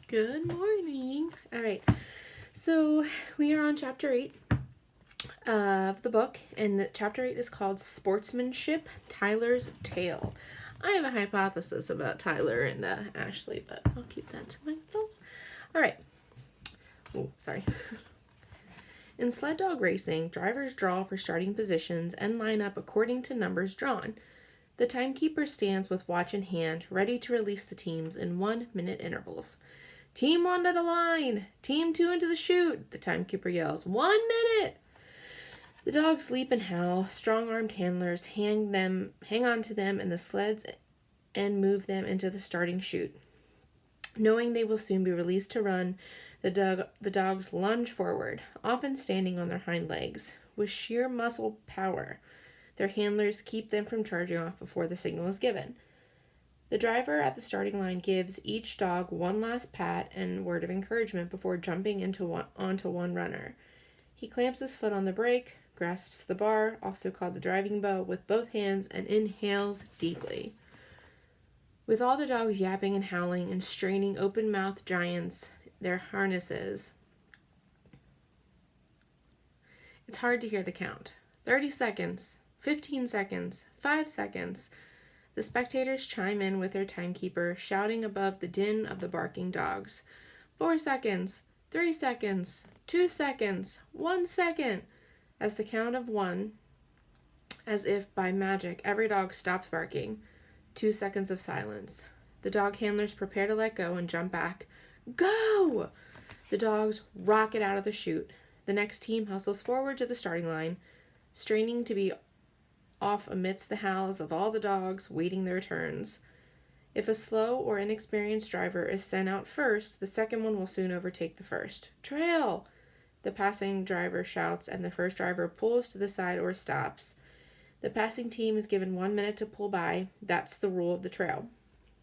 Good morning. All right. So we are on chapter 8 of the book, and chapter 8 is called Sportsmanship, Tyler's Tale. I have a hypothesis about Tyler and Ashley, but I'll keep that to myself. All right. Oh, sorry. In Sled Dog Racing, drivers draw for starting positions and line up according to numbers drawn. The timekeeper stands with watch in hand, ready to release the teams in 1-minute intervals. Team 1 to the line! Team 2 into the chute! The timekeeper yells, 1 minute! The dogs leap and howl. Strong-armed handlers hang on to them and the sleds and move them into the starting chute. Knowing they will soon be released to run, the dogs lunge forward, often standing on their hind legs. With sheer muscle power, their handlers keep them from charging off before the signal is given. The driver at the starting line gives each dog one last pat and word of encouragement before jumping onto one runner. He clamps his foot on the brake, grasps the bar, also called the driving bow, with both hands and inhales deeply. With all the dogs yapping and howling and straining open-mouthed giants their harnesses, it's hard to hear the count. 30 seconds, 15 seconds, 5 seconds. The spectators chime in with their timekeeper, shouting above the din of the barking dogs. 4 seconds, 3 seconds, 2 seconds, 1 second. As the count of 1, as if by magic, every dog stops barking. 2 seconds of silence. The dog handlers prepare to let go and jump back. Go! The dogs rocket out of the chute. The next team hustles forward to the starting line, straining to be off amidst the howls of all the dogs waiting their turns. If a slow or inexperienced driver is sent out first, the second one will soon overtake the first. Trail! The passing driver shouts, and the first driver pulls to the side or stops. The passing team is given 1 minute to pull by. That's the rule of the trail.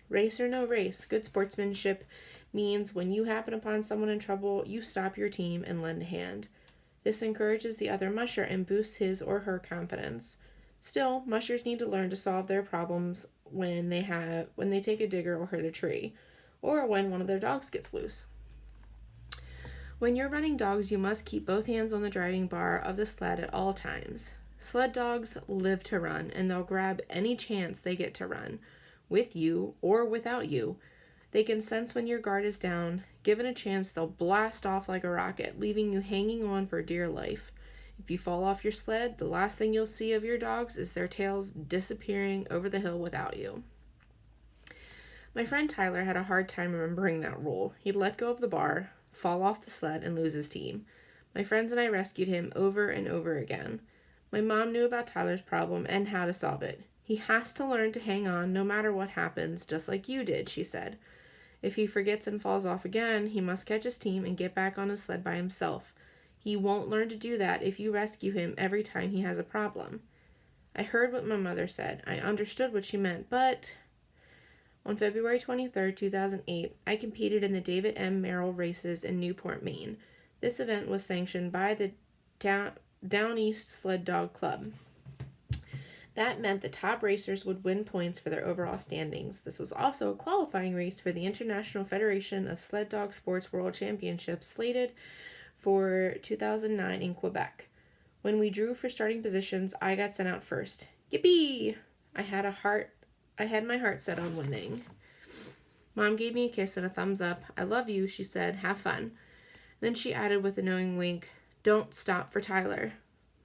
Race or no race, good sportsmanship means when you happen upon someone in trouble, you stop your team and lend a hand. This encourages the other musher and boosts his or her confidence. Still, mushers need to learn to solve their problems when they take a digger or hit a tree, or when one of their dogs gets loose. When you're running dogs, you must keep both hands on the driving bar of the sled at all times. Sled dogs live to run, and they'll grab any chance they get to run, with you or without you. They can sense when your guard is down. Given a chance, they'll blast off like a rocket, leaving you hanging on for dear life. If you fall off your sled, the last thing you'll see of your dogs is their tails disappearing over the hill without you. My friend Tyler had a hard time remembering that rule. He'd let go of the bar, fall off the sled, and lose his team. My friends and I rescued him over and over again. My mom knew about Tyler's problem and how to solve it. He has to learn to hang on no matter what happens, just like you did, she said. If he forgets and falls off again, he must catch his team and get back on his sled by himself. He won't learn to do that if you rescue him every time he has a problem. I heard what my mother said. I understood what she meant, but on February 23, 2008, I competed in the David M. Merrill races in Newport, Maine. This event was sanctioned by the Down East Sled Dog Club. That meant the top racers would win points for their overall standings. This was also a qualifying race for the International Federation of Sled Dog Sports World Championships slated for 2009 in Quebec. When we drew for starting positions, I got sent out first. Yippee! I had my heart set on winning. Mom gave me a kiss and a thumbs up. I love you, she said. Have fun. Then she added with a knowing wink, don't stop for Tyler.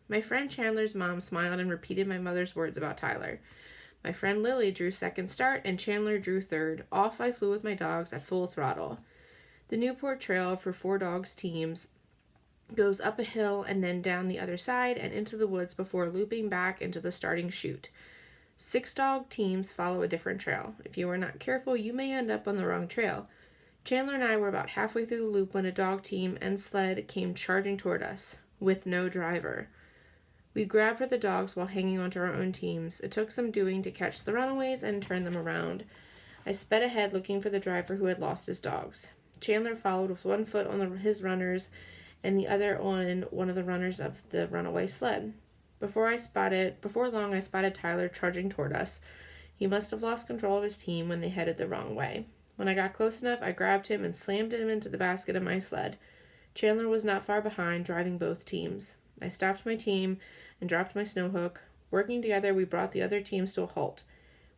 My friend Chandler's mom smiled and repeated my mother's words about Tyler. My friend Lily drew second start and Chandler drew third. Off I flew with my dogs at full throttle. The Newport Trail for 4 dogs teams goes up a hill and then down the other side and into the woods before looping back into the starting chute. 6 dog teams follow a different trail. If you are not careful, you may end up on the wrong trail. Chandler and I were about halfway through the loop when a dog team and sled came charging toward us, with no driver. We grabbed for the dogs while hanging onto our own teams. It took some doing to catch the runaways and turn them around. I sped ahead looking for the driver who had lost his dogs. Chandler followed with one foot on his runners and the other on one of the runners of the runaway sled. Before long, I spotted Tyler charging toward us. He must have lost control of his team when they headed the wrong way. When I got close enough, I grabbed him and slammed him into the basket of my sled. Chandler was not far behind, driving both teams. I stopped my team and dropped my snow hook. Working together, we brought the other teams to a halt.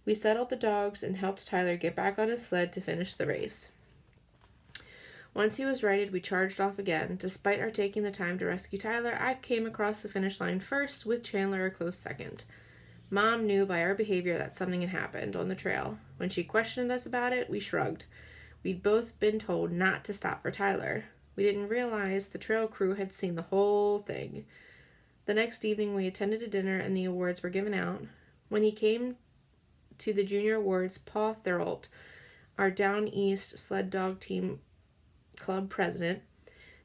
We settled the dogs and helped Tyler get back on his sled to finish the race. Once he was righted, we charged off again. Despite our taking the time to rescue Tyler, I came across the finish line first, with Chandler a close second. Mom knew by our behavior that something had happened on the trail. When she questioned us about it, we shrugged. We'd both been told not to stop for Tyler. We didn't realize the trail crew had seen the whole thing. The next evening, we attended a dinner and the awards were given out. When he came to the junior awards, Paul Thorold, our Down East Sled Dog Team Club president,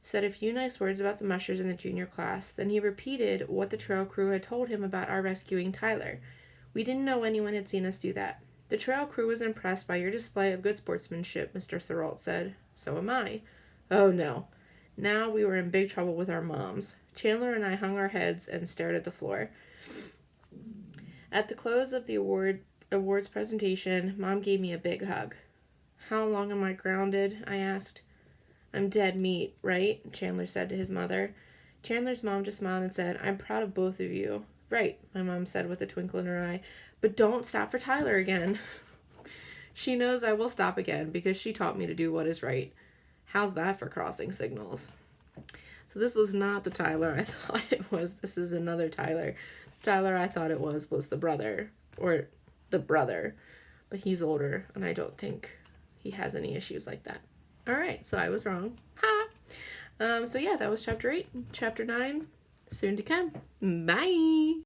said a few nice words about the mushers in the junior class. Then he repeated what the trail crew had told him about our rescuing Tyler. We didn't know anyone had seen us do that. The trail crew was impressed by your display of good sportsmanship, Mr. Thorold said. So am I. Oh no. Now we were in big trouble with our moms. Chandler and I hung our heads and stared at the floor. At the close of the awards presentation, Mom gave me a big hug. How long am I grounded? I asked. I'm dead meat, right? Chandler said to his mother. Chandler's mom just smiled and said, I'm proud of both of you. Right, my mom said with a twinkle in her eye. But don't stop for Tyler again. She knows I will stop again because she taught me to do what is right. How's that for crossing signals? So this was not the Tyler I thought it was. This is another Tyler. The Tyler I thought it was the brother. Or the brother. But he's older, and I don't think he has any issues like that. Alright, so I was wrong. Ha! So yeah, that was chapter 8. Chapter 9, soon to come. Bye!